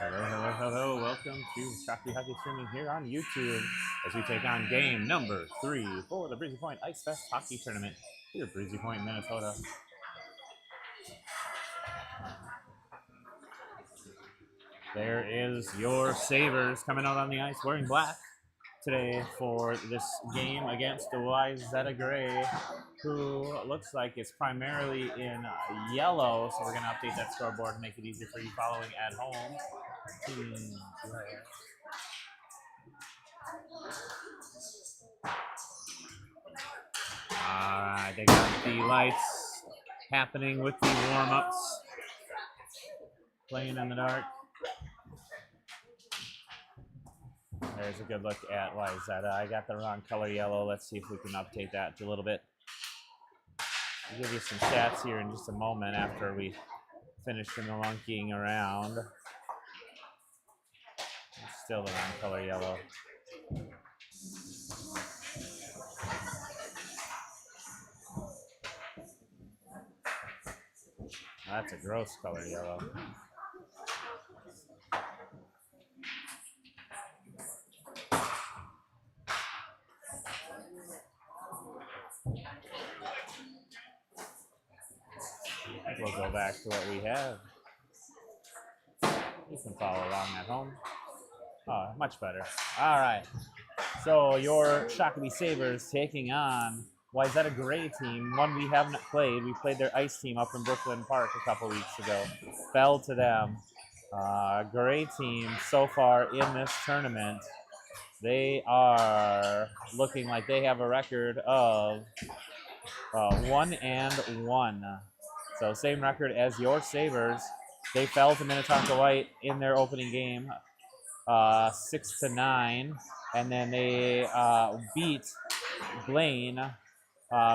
Hello, hello, hello. Welcome to Shockey Hockey Streaming here on YouTube as we take on game number 3 for the Breezy Point Ice Fest Hockey Tournament here at Breezy Point, Minnesota. There is your Sabres coming out on the ice wearing black today for this game against the Wayzata Gray, who looks like it's primarily in yellow. So we're going to update that scoreboard and make it easier for you following at home. Alright, they got the lights happening with the warm-ups. Playing in the dark. There's a good look at Wayzata. I got the wrong color yellow. Let's see if we can update that a little bit. I'll give you some stats here in just a moment after we finish the monkeying around. It's still the wrong color yellow. That's a gross color yellow. We'll go back to what we have. You can follow along at home. Oh, much better. All right. So your Shakopee Sabres taking on Wayzata Gray team, one we haven't played. We played their ice team up in Brooklyn Park a couple weeks ago. Fell to them. Gray team so far in this tournament, they are looking like they have a record of 1-1. So same record as your Sabres. They fell to Minnetonka White in their opening game, 6-9, and then they beat Blaine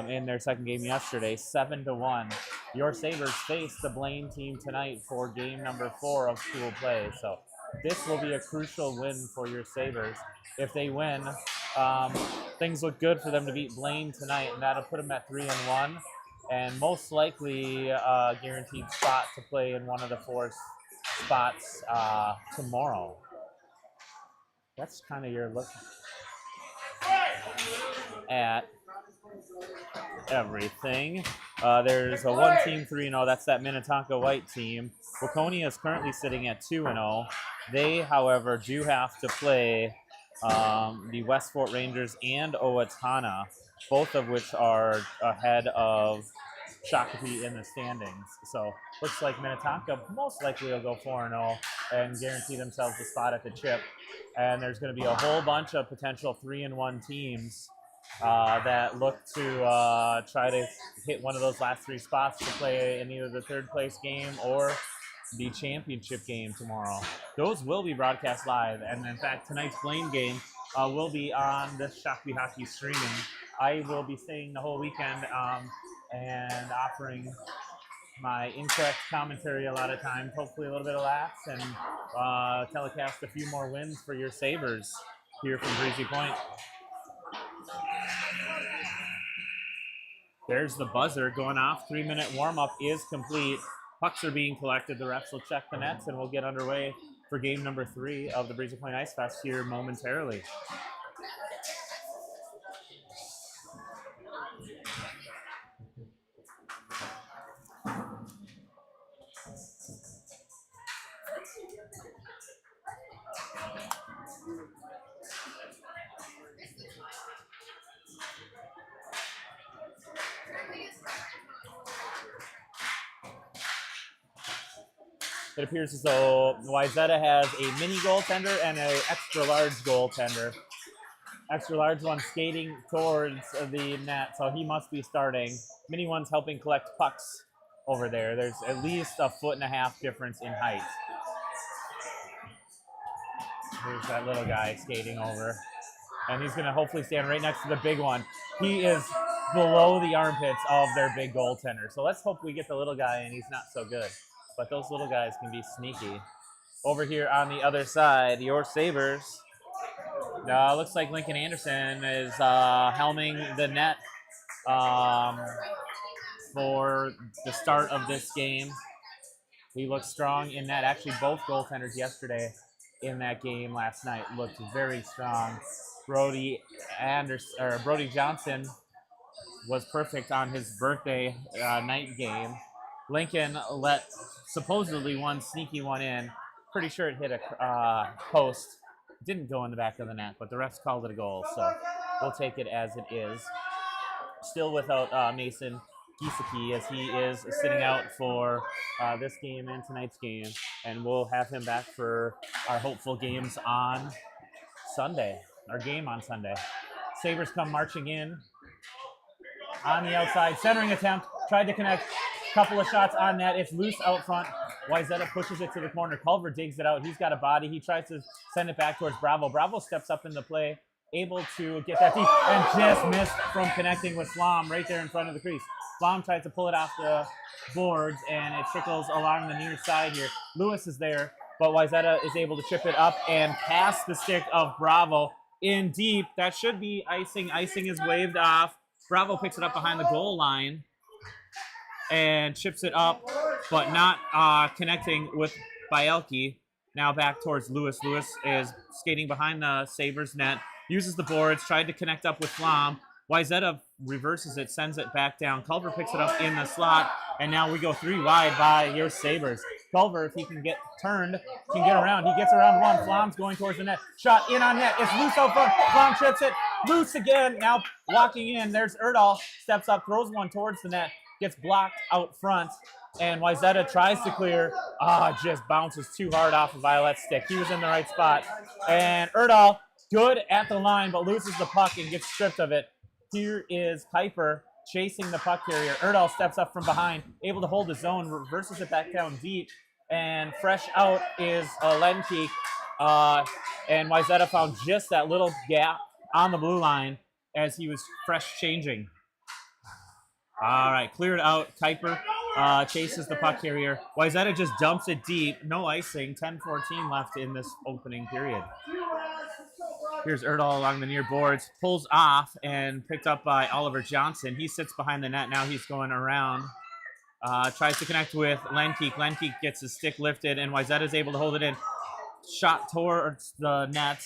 in their second game yesterday, 7-1. Your Sabres face the Blaine team tonight for game number 4 of pool play. So this will be a crucial win for your Sabres. If they win, things look good for them to beat Blaine tonight, and that'll put them at 3-1, and most likely a guaranteed spot to play in one of the 4 spots tomorrow. That's kind of your look at everything. There's a one team 3-0. That's that Minnetonka White team. Waconia is currently sitting at 2-0. They, however, do have to play the West Fort Rangers and Owatonna, both of which are ahead of Shakopee in the standings. So looks like Minnetonka most likely will go 4-0 and guarantee themselves a spot at the chip. And there's going to be a whole bunch of potential 3-1 teams that look to try to hit one of those last 3 spots to play in either the 3rd place game or the championship game tomorrow. Those will be broadcast live, and in fact, tonight's Blaine game will be on this Shakopee Hockey streaming. I will be staying the whole weekend and offering my incorrect commentary a lot of times, hopefully a little bit of laughs, and telecast a few more wins for your Sabres here from Breezy Point. There's the buzzer going off. 3-minute warm-up is complete. Pucks are being collected. The refs will check the nets, and we'll get underway for game number 3 of the Breezy Point Ice Fest here momentarily. It appears as though Wayzata has a mini goaltender and an extra large goaltender. Extra large one skating towards the net, so he must be starting. Mini one's helping collect pucks over there. There's at least a 1.5 foot difference in height. Here's that little guy skating over. And he's going to hopefully stand right next to the big one. He is below the armpits of their big goaltender. So let's hope we get the little guy and he's not so good. But those little guys can be sneaky. Over here on the other side, your Sabres. Looks like Lincoln Anderson is helming the net for the start of this game. He looked strong in that. Actually, both goaltenders yesterday in that game last night looked very strong. Brody Johnson was perfect on his birthday night game. Lincoln let supposedly one sneaky one in. Pretty sure it hit a post. Didn't go in the back of the net, but the refs called it a goal, so we'll take it as it is. Still without Mason Giseke, as he is sitting out for this game and tonight's game, and we'll have him back for our hopeful games on Sunday. Our game on Sunday. Sabres come marching in on the outside, centering attempt, tried to connect, couple of shots on net. It's loose out front. Wayzata pushes it to the corner. Culver digs it out. He's got a body. He tries to send it back towards Bravo. Bravo steps up in the play, able to get that deep, and just missed from connecting with Flom right there in front of the crease. Flom tries to pull it off the boards, and it trickles along the near side here. Lewis is there, but Wayzata is able to chip it up and pass the stick of Bravo in deep. That should be icing. Icing is waved off. Bravo picks it up behind the goal line and chips it up, but not connecting with Bielke. Now back towards Lewis. Lewis is skating behind the Sabres net, uses the boards, tried to connect up with Flom. Wayzata reverses it, sends it back down. Culver picks it up in the slot, and now we go 3 wide by your Sabres. Culver, if he can get turned, can get around. He gets around one. Flom's going towards the net. Shot in on net. It's loose out front. Flom trips it. Loose again. Now walking in. There's Erdahl. Steps up, throws one towards the net. Gets blocked out front. And Wayzata tries to clear. Just bounces too hard off of Violet's stick. He was in the right spot. And Erdahl, good at the line, but loses the puck and gets stripped of it. Here is Kuiper chasing the puck carrier. Erdahl steps up from behind, able to hold his zone, reverses it back down deep, and fresh out is Lenke. And Wayzata found just that little gap on the blue line as he was fresh changing. All right, cleared out. Kuiper chases the puck carrier. Wayzata just dumps it deep. No icing. 10-14 left in this opening period. Here's Erdahl along the near boards. Pulls off and picked up by Oliver Johnson. He sits behind the net. Now he's going around. Tries to connect with Lenke. Lenke gets his stick lifted, and Wayzata is able to hold it in. Shot towards the net.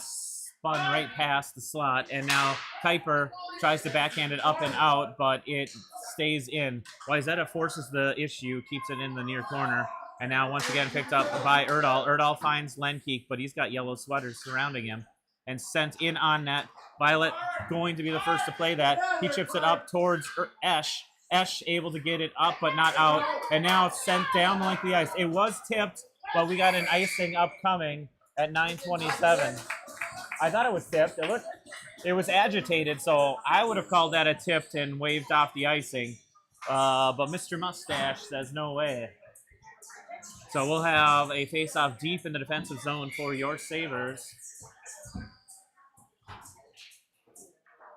Spun right past the slot, and now Kuiper tries to backhand it up and out, but it stays in. Wayzata forces the issue, keeps it in the near corner, and now once again picked up by Erdahl. Erdahl finds Lenke, but he's got yellow sweaters surrounding him, and sent in on net. Violet going to be the first to play that. He chips it up towards Esch. Esch able to get it up, but not out, and now it's sent down the length of the ice. It was tipped, but we got an icing upcoming at 9:27. I thought it was tipped. It was agitated, so I would have called that a tipped and waved off the icing. But Mr. Mustache says no way. So we'll have a face-off deep in the defensive zone for your Sabres.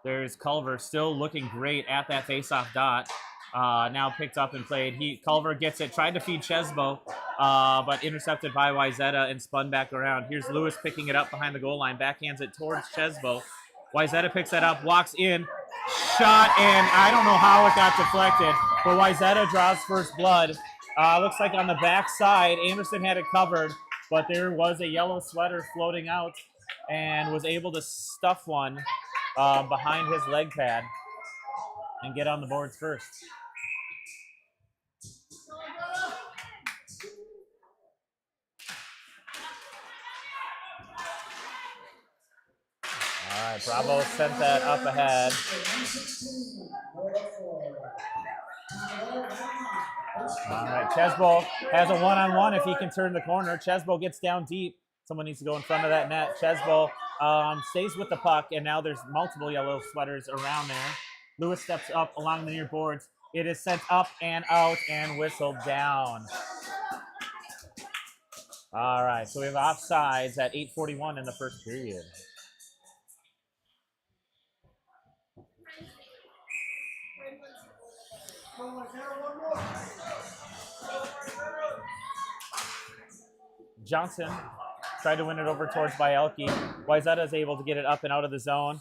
There's Culver still looking great at that face-off dot. Now picked up and played. Culver gets it, tried to feed Chesbo, but intercepted by Wayzata and spun back around. Here's Lewis picking it up behind the goal line, backhands it towards Chesbo. Wayzata picks that up, walks in, shot, and I don't know how it got deflected, but Wayzata draws first blood. Looks like on the back side, Anderson had it covered, but there was a yellow sweater floating out and was able to stuff one behind his leg pad and get on the boards first. All right, Bravo sent that up ahead. All right, Chesbo has a one-on-one if he can turn the corner. Chesbo gets down deep. Someone needs to go in front of that net. Chesbo stays with the puck, and now there's multiple yellow sweaters around there. Lewis steps up along the near boards. It is sent up and out and whistled down. All right, so we have offsides at 8:41 in the first period. Johnson tried to win it over towards Bielke. Wayzata is able to get it up and out of the zone.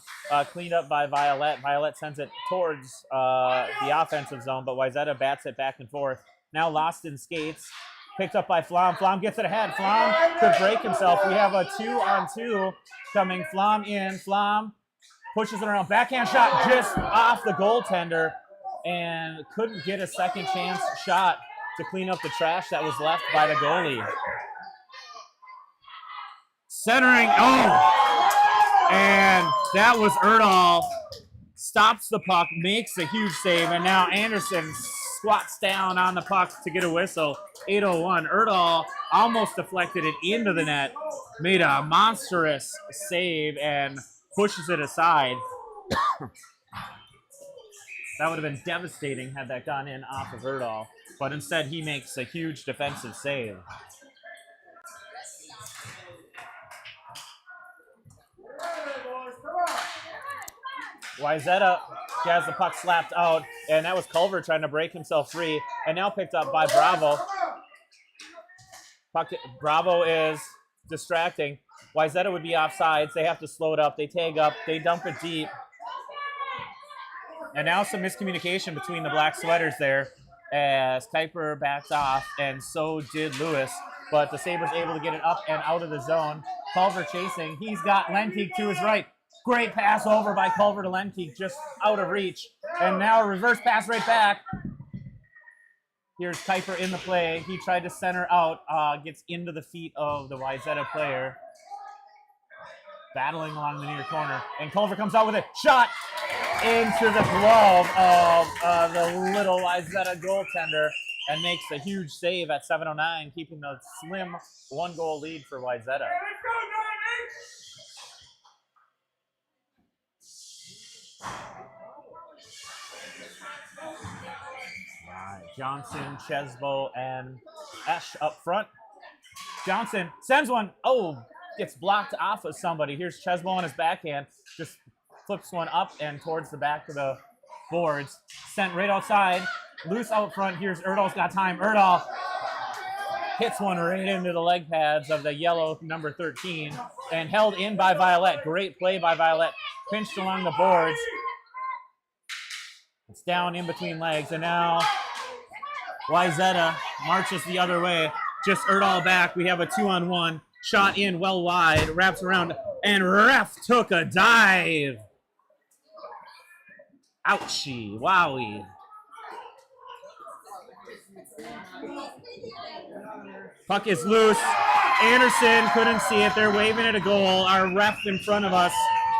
Cleaned up by Violet. Violet sends it towards the offensive zone, but Wayzata bats it back and forth. Now lost in skates. Picked up by Flom. Flom gets it ahead. Flom could break himself. We have a 2-on-2 coming. Flom in. Flom pushes it around. Backhand shot just off the goaltender and couldn't get a second chance shot to clean up the trash that was left by the goalie. Centering. Oh! And that was Erdahl. Stops the puck, makes a huge save, and now Anderson squats down on the puck to get a whistle. 8:01. Erdahl almost deflected it into the net, made a monstrous save, and pushes it aside. That would have been devastating had that gone in off of Erdahl, but instead he makes a huge defensive save. Wayzata has the puck slapped out, and that was Culver trying to break himself free, and now picked up by Bravo. Bravo is distracting. Wayzata would be offsides. They have to slow it up. They tag up. They dump it deep. And now some miscommunication between the black sweaters there as Kuiper backs off, and so did Lewis. But the Sabres able to get it up and out of the zone. Culver chasing. He's got Lenkeek to his right. Great pass over by Culver to Lenkeek, just out of reach. And now a reverse pass right back. Here's Kuiper in the play. He tried to center out, gets into the feet of the Wayzata player. Battling along the near corner. And Culver comes out with a shot into the glove of the little Wayzata goaltender and makes a huge save at 7:09, keeping the slim one-goal lead for Wayzata. Johnson, Chesbo, and Esch up front. Johnson sends one. Oh, gets blocked off of somebody. Here's Chesbo on his backhand. Just flips one up and towards the back of the boards. Sent right outside. Loose out front. Here's Erdahl's got time. Erdahl hits one right into the leg pads of the yellow number 13 and held in by Violet. Great play by Violet. Pinched along the boards. It's down in between legs, and now Wayzata marches the other way. Just Erdahl back. We have a 2-on-1. Shot in well wide. Wraps around, and ref took a dive. Ouchie. Wowie. Puck is loose. Anderson couldn't see it. They're waving at a goal. Our ref in front of us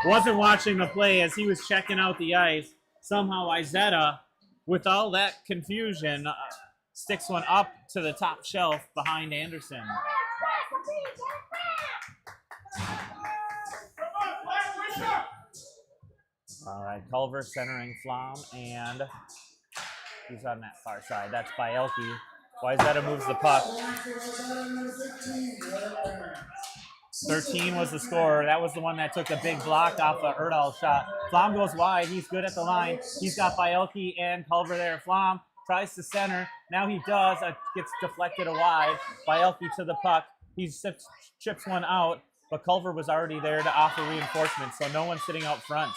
wasn't watching the play as he was checking out the ice. Somehow Wayzata, with all that confusion, sticks one up to the top shelf behind Anderson. All right, Culver centering Flom, and he's on that far side. That's Bielke. Wayzata moves the puck. 13 was the scorer. That was the one that took the big block off the Erdahl shot. Flom goes wide. He's good at the line. He's got Bielke and Culver there. Flom tries to center. Now he does. Gets deflected wide. Bielke to the puck. He chips one out, but Culver was already there to offer reinforcements, so no one's sitting out front.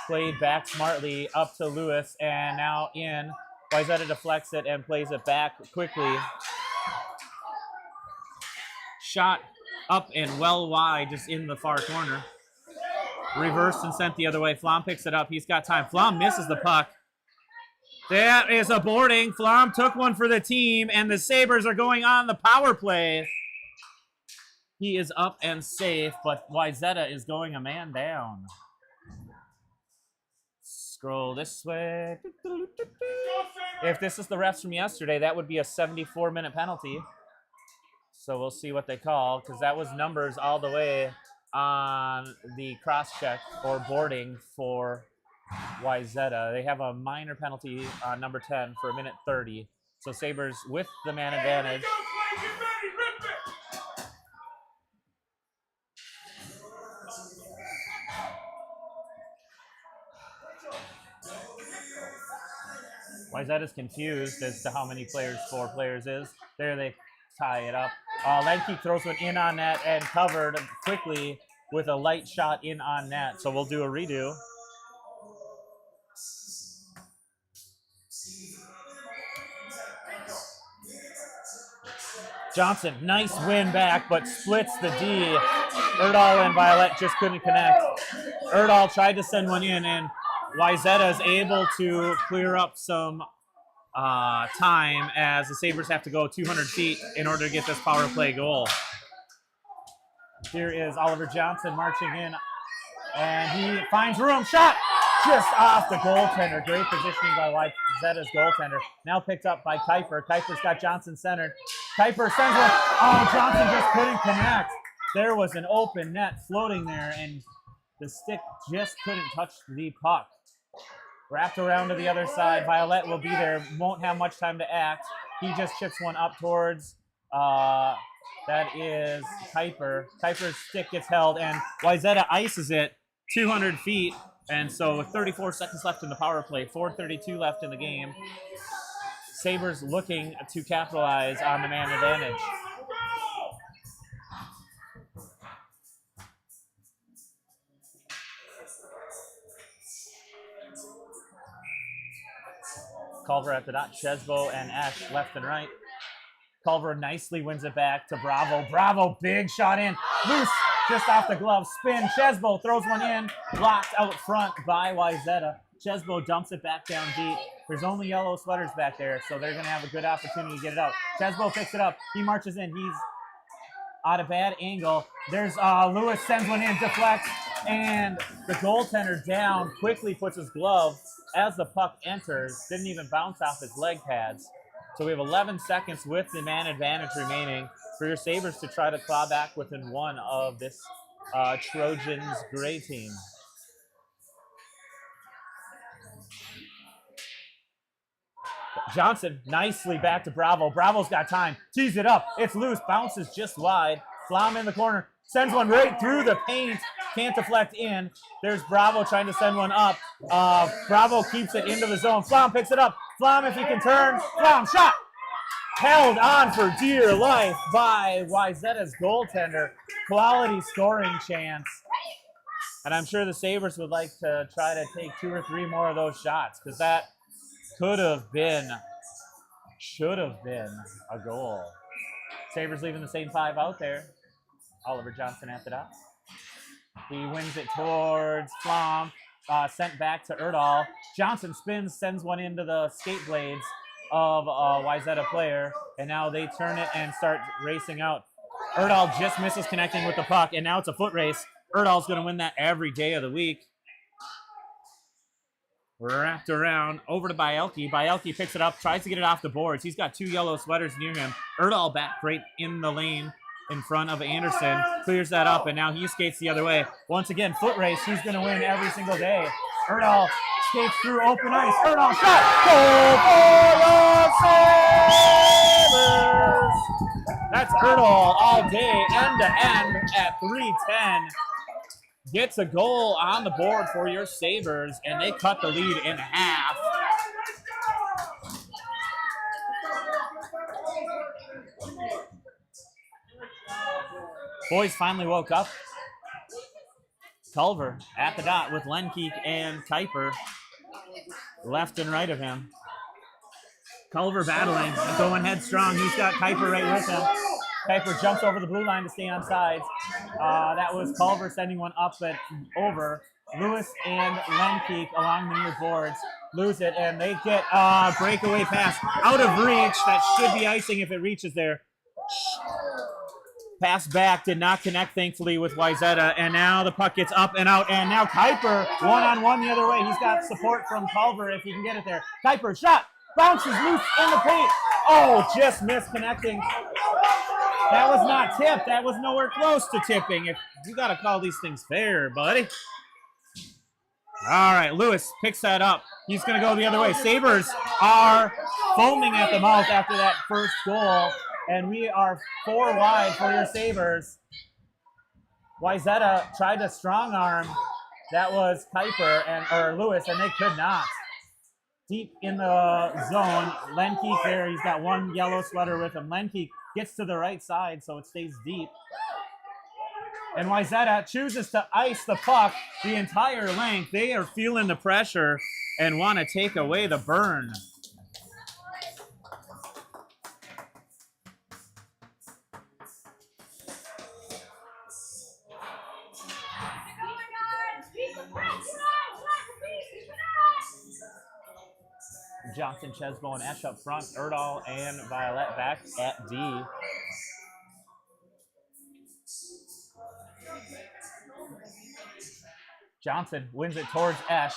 Played back smartly up to Lewis, and now in. Wayzata deflects it and plays it back quickly. Shot up and well wide, just in the far corner. Reversed and sent the other way. Flom picks it up. He's got time. Flom misses the puck. That is a boarding. Flom took one for the team, and the Sabres are going on the power play. He is up and safe, but Wayzata is going a man down. Scroll this way. If this is the refs from yesterday, that would be a 74-minute penalty. So we'll see what they call, because that was numbers all the way on the cross-check or boarding for Wayzata. They have a minor penalty on number 10 for 1:30. So Sabres with the man advantage. Wayzata's confused as to how many players 4 players is. There they tie it up. Lenkeek throws one in on net and covered quickly with a light shot in on net. So we'll do a redo. Johnson, nice win back, but splits the D. Erdahl and Violet just couldn't connect. Erdahl tried to send one in, and Wayzata is able to clear up some time as the Sabres have to go 200 feet in order to get this power play goal. Here is Oliver Johnson marching in, and he finds room. Shot! Just off the goaltender. Great positioning by Wayzata's goaltender. Now picked up by Kuiper. Kuiper's got Johnson centered. Kuiper sends one. Oh, Johnson just couldn't connect. There was an open net floating there, and the stick just couldn't touch the puck. Wrapped around to the other side. Violet will be there. Won't have much time to act. He just chips one up towards, that is Kuiper. Kuiper's stick gets held, and Wayzata ices it 200 feet. And so with 34 seconds left in the power play, 4:32 left in the game, Sabres looking to capitalize on the man advantage. Culver at the dot, Chesbo and Esch left and right. Culver nicely wins it back to Bravo. Bravo, big shot in. Loose, just off the glove. Spin, Chesbo throws one in. Blocked out front by Wayzata. Chesbo dumps it back down deep. There's only yellow sweaters back there, so they're going to have a good opportunity to get it out. Chesbo picks it up. He marches in. He's at a bad angle. There's Lewis sends one in, deflects, and the goaltender down quickly puts his glove as the puck enters. Didn't even bounce off his leg pads. So we have 11 seconds with the man advantage remaining for your Sabres to try to claw back within one of this Trojans gray team. Johnson nicely back to Bravo. Bravo's got time. Tees it up. It's loose. Bounces just wide. Flom in the corner. Sends one right through the paint. Can't deflect in. There's Bravo trying to send one up. Bravo keeps it into the zone. Flom picks it up. Flom, if he can turn. Flom, shot! Held on for dear life by Wayzata's goaltender. Quality scoring chance. And I'm sure the Sabres would like to try to take 2 or 3 more of those shots, because that could have been, should have been a goal. Sabres leaving the same 5 out there. Oliver Johnson at the dot. He wins it towards Flom. Sent back to Erdahl. Johnson spins, sends one into the skate blades of a Wayzata player, and now they turn it and start racing out. Erdahl just misses connecting with the puck, and now it's a foot race. Erdahl's going to win that every day of the week. Wrapped around over to Bielke. Bielke picks it up, tries to get it off the boards. He's got 2 yellow sweaters near him. Erdahl back right in the lane in front of Anderson. Clears that up, and now he skates the other way. Once again, foot race. He's going to win every single day. Erdahl skates through open ice. Erdahl shot! Goal for the Sabres! That's Erdahl all day, end to end at 3:10. Gets a goal on the board for your Sabres, and they cut the lead in half. Boys finally woke up. Culver at the dot with Lenkeek and Kuiper left and right of him. Culver battling, going headstrong. He's got Kuiper right with him. Kuiper jumps over the blue line to stay on sides. That was Culver sending one up and over. Lewis and Lenkeek along the near boards lose it, and they get a breakaway pass out of reach. That should be icing if it reaches there. Pass back, did not connect, thankfully, with Wayzata, and now the puck gets up and out, and now Kuiper one-on-one the other way. He's got support from Culver if he can get it there. Kuiper shot, bounces loose in the paint. Oh, just missed connecting. That was not tipped. That was nowhere close to tipping. You got to call these things fair, buddy. All right, Lewis picks that up. He's going to go the other way. Sabres are foaming at the mouth after that first goal, and we are 4 wide for your Sabres. Wayzata tried to strong arm. That was Kuiper or Lewis, and they could not. Deep in the zone, Lenkeek there. He's got 1 yellow sweater with him. Lenkeek gets to the right side, so it stays deep. And Wayzata chooses to ice the puck the entire length. They are feeling the pressure and want to take away the burn. Johnson, Chesbo, and Esch up front. Erdahl and Violet back at D. Johnson wins it towards Esch.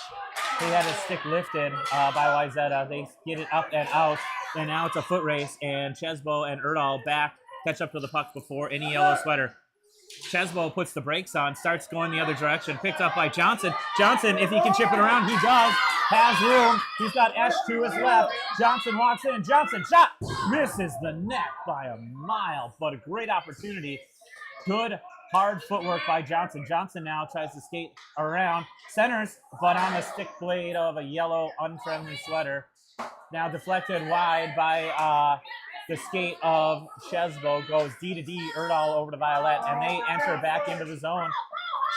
He had his stick lifted by Wayzata. They get it up and out, and now it's a foot race, and Chesbo and Erdahl back catch up to the puck before any yellow sweater. Chesbo puts the brakes on, starts going the other direction, picked up by Johnson. Johnson, if he can chip it around, he does. Has room. He's got Esch to his left. Johnson walks in. Johnson shot. Misses the net by a mile, but a great opportunity. Good hard footwork by Johnson. Johnson now tries to skate around. Centers, but on the stick blade of a yellow unfriendly sweater. Now deflected wide by the skate of Chesbo. Goes D to D, Erdahl over to Violet, and they enter back into the zone.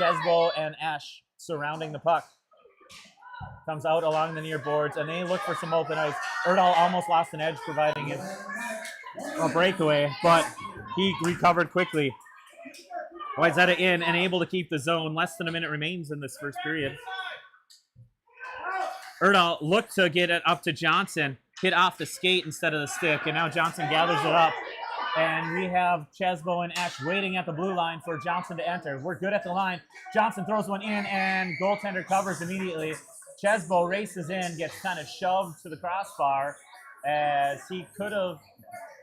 Chesbo and Esch surrounding the puck. Comes out along the near boards, and they look for some open ice. Erdahl almost lost an edge, providing it a breakaway, but he recovered quickly. Wayzata in and able to keep the zone. Less than a minute remains in this first period. Erdahl looked to get it up to Johnson, hit off the skate instead of the stick, and now Johnson gathers it up. And we have Chesbo and Esch waiting at the blue line for Johnson to enter. We're good at the line. Johnson throws one in, and goaltender covers immediately. Chesbo races in, gets kind of shoved to the crossbar as he could have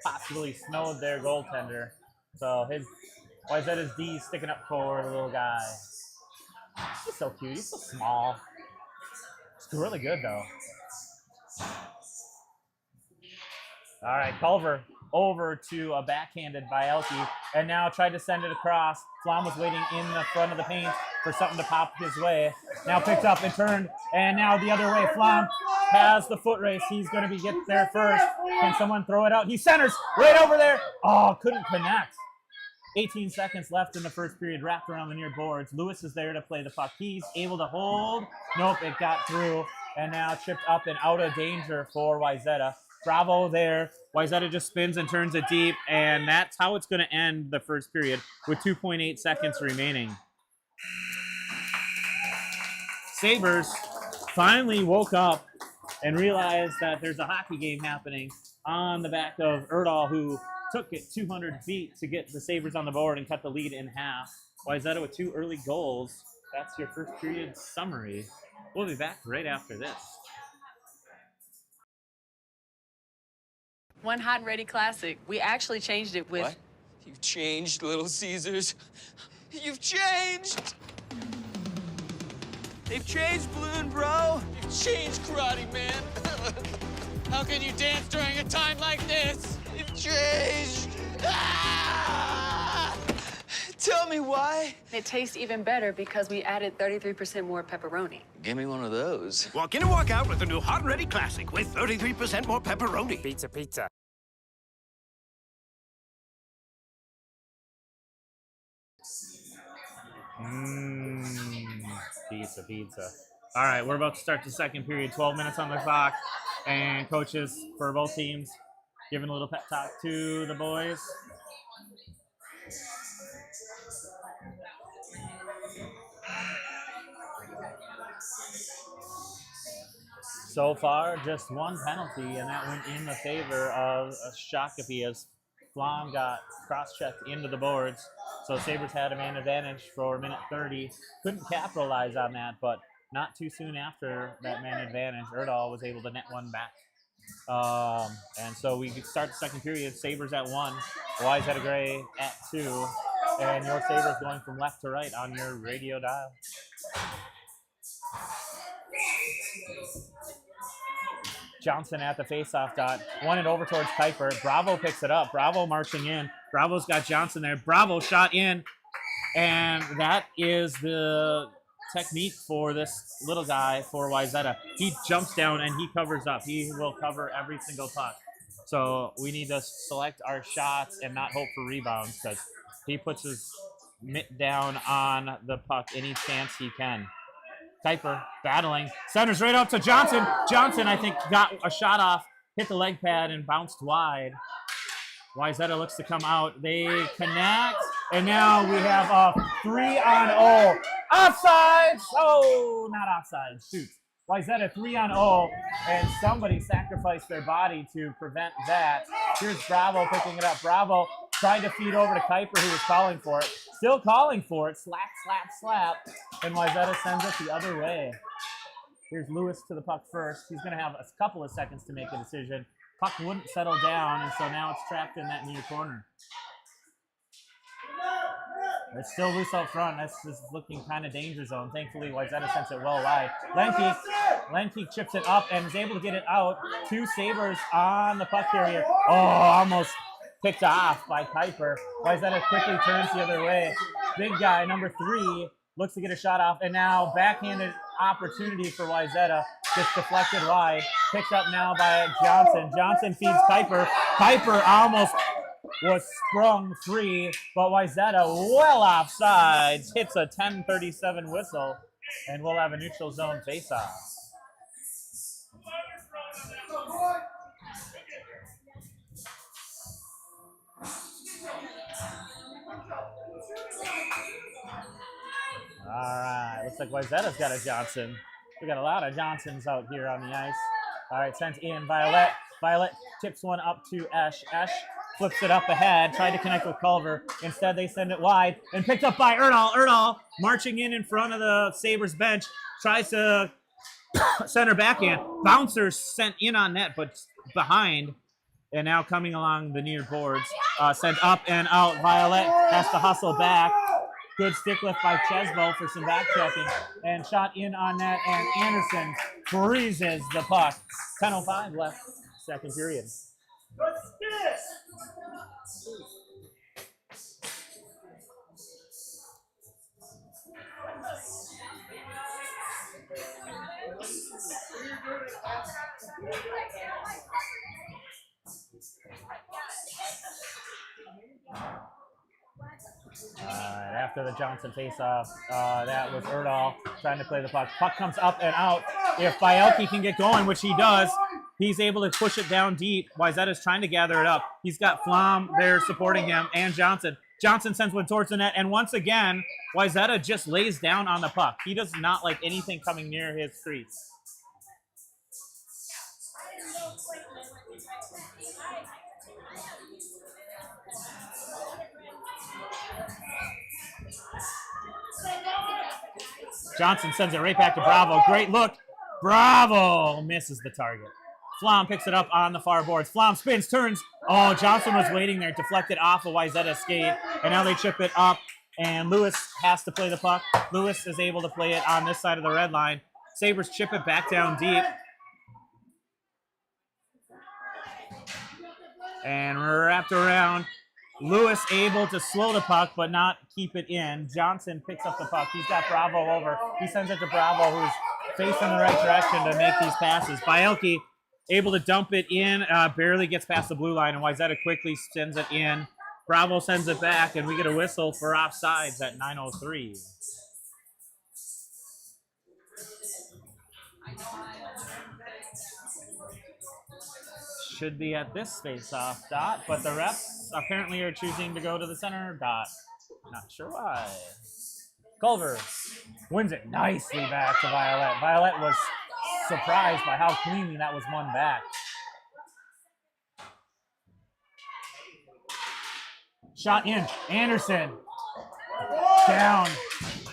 possibly snowed their goaltender. So Wayzata's D sticking up for the little guy. He's so cute. He's so small. It's really good, though. All right, Culver over to a backhanded by Elke, and now tried to send it across. Flom was waiting in the front of the paint for something to pop his way. Now picked up and turned, and now the other way. Flom has the foot race. He's going to get there first. Can someone throw it out? He centers right over there. Oh, couldn't connect. 18 seconds left in the first period, wrapped around the near boards. Lewis is there to play the puck. He's able to hold. Nope, it got through, and now chipped up and out of danger for Wayzata. Bravo there. Wayzata just spins and turns it deep, and that's how it's going to end the first period with 2.8 seconds remaining. Sabres finally woke up and realized that there's a hockey game happening on the back of Erdahl, who took it 200 feet to get the Sabres on the board and cut the lead in half. Wayzata with 2 early goals. That's your first period summary. We'll be back right after this. One hot and ready classic. We actually changed it with... What? You've changed, Little Caesars. You've changed! They've changed, Balloon Bro. You've changed, Karate Man. How can you dance during a time like this? You've changed. Ah! Tell me why. It tastes even better because we added 33% more pepperoni. Give me one of those. Walk in and walk out with the new Hot and Ready Classic with 33% more pepperoni. Pizza, pizza. Pizza, pizza. All right, we're about to start the second period. 12 minutes on the clock, and coaches for both teams giving a little pep talk to the boys. So far, just one penalty, and that went in the favor of Shakopee as Flom got cross-checked into the boards. So Sabres had a man advantage for minute 30. Couldn't capitalize on that, but not too soon after that man advantage, Erdahl was able to net one back. And so we start the second period. Sabres at 1, Wayzata Gray at 2, and your Sabres going from left to right on your radio dial. Johnson at the faceoff dot. Won it over towards Kuiper. Bravo picks it up. Bravo marching in. Bravo's got Johnson there. Bravo shot in. And that is the technique for this little guy for Wayzata. He jumps down and he covers up. He will cover every single puck. So we need to select our shots and not hope for rebounds because he puts his mitt down on the puck any chance he can. Kuiper battling, centers right up to Johnson. Johnson, I think, got a shot off, hit the leg pad, and bounced wide. Wayzata looks to come out. They connect, and now we have a 3-on-0. Offsides! Oh, not offside. Shoot. Wayzata 3-0, and somebody sacrificed their body to prevent that. Here's Bravo picking it up. Bravo trying to feed over to Kuiper, who was calling for it. Still calling for it. Slap, slap, slap. And Wayzata sends it the other way. Here's Lewis to the puck first. He's going to have a couple of seconds to make a decision. Puck wouldn't settle down, and so now it's trapped in that near corner. It's still loose out front. This is looking kind of danger zone. Thankfully, Wayzata sends it well wide. Lenke chips it up and is able to get it out. 2 Sabres on the puck carrier. Oh, almost picked off by Kuiper. Wayzata quickly turns the other way. Big guy, number 3, looks to get a shot off, and now backhanded opportunity for Wayzata. Just deflected wide. Picked up now by Johnson. Johnson feeds Kuiper. Kuiper almost was sprung free, but Wayzata well offsides, hits a 10:37 whistle, and we'll have a neutral zone faceoff. All right, looks like Wayzata's got a Johnson. We got a lot of Johnsons out here on the ice. All right, sent in Violet. Violet tips one up to Esh. Esh flips it up ahead, tried to connect with Culver. Instead, they send it wide and picked up by Erdahl. Erdahl marching in front of the Sabres bench, tries to center backhand. Bouncer sent in on net, but behind. And now coming along the near boards, sent up and out. Violet has to hustle back. Good stick lift by Chesbo for some back checking. And shot in on net, and Anderson freezes the puck. 10:05 left, second period. After the Johnson faceoff, that was Erdahl trying to play the puck. Puck comes up and out. If Bielke can get going, which he does, he's able to push it down deep. Wayzata's trying to gather it up. He's got Flom there supporting him, and Johnson. Johnson sends one towards the net, and once again, Wayzata just lays down on the puck. He does not like anything coming near his crease. Johnson sends it right back to Bravo. Great look. Bravo misses the target. Flom picks it up on the far boards. Flom spins, turns. Oh, Johnson was waiting there, deflected off of Wayzata's skate, and now they chip it up, and Lewis has to play the puck. Lewis is able to play it on this side of the red line. Sabres chip it back down deep. And wrapped around. Lewis able to slow the puck, but not keep it in. Johnson picks up the puck. He's got Bravo over. He sends it to Bravo, who's facing the right direction to make these passes. Bielke able to dump it in, barely gets past the blue line, and Wayzata quickly sends it in. Bravo sends it back, and we get a whistle for offsides at 9:03. Should be at this face-off dot, but the refs apparently are choosing to go to the center dot. Not sure why. Culver wins it nicely back to Violet. Violet was surprised by how cleanly that was won back. Shot in. Anderson down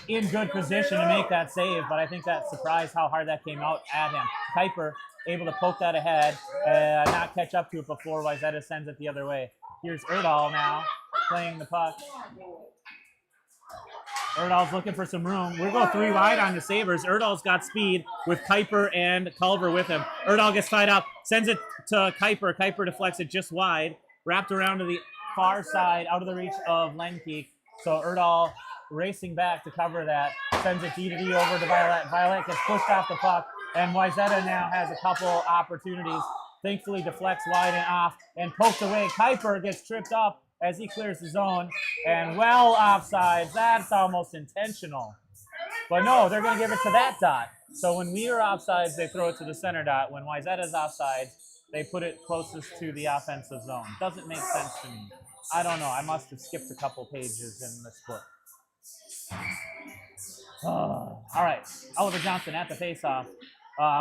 in good position to make that save, but I think that surprised how hard that came out at him. Kuiper able to poke that ahead, not catch up to it before Wayzata sends it the other way. Here's Erdahl now playing the puck. Erdahl's looking for some room. We'll go 3 wide on the Sabres. Erdahl's got speed with Kuiper and Culver with him. Erdahl gets tied up, sends it to Kuiper. Kuiper deflects it just wide, wrapped around to the far side, out of the reach of Lenke. So Erdahl racing back to cover that, sends it D-to-D over to Violet. Violet gets pushed off the puck, and Wayzata now has a couple opportunities. Thankfully deflects wide and off and poked away. Kuiper gets tripped up as he clears the zone, and well offsides. That's almost intentional. But no, they're going to give it to that dot. So when we are offsides, they throw it to the center dot. When Wayzata's offsides, they put it closest to the offensive zone. Doesn't make sense to me. I don't know. I must have skipped a couple pages in this book. All right, Oliver Johnson at the faceoff.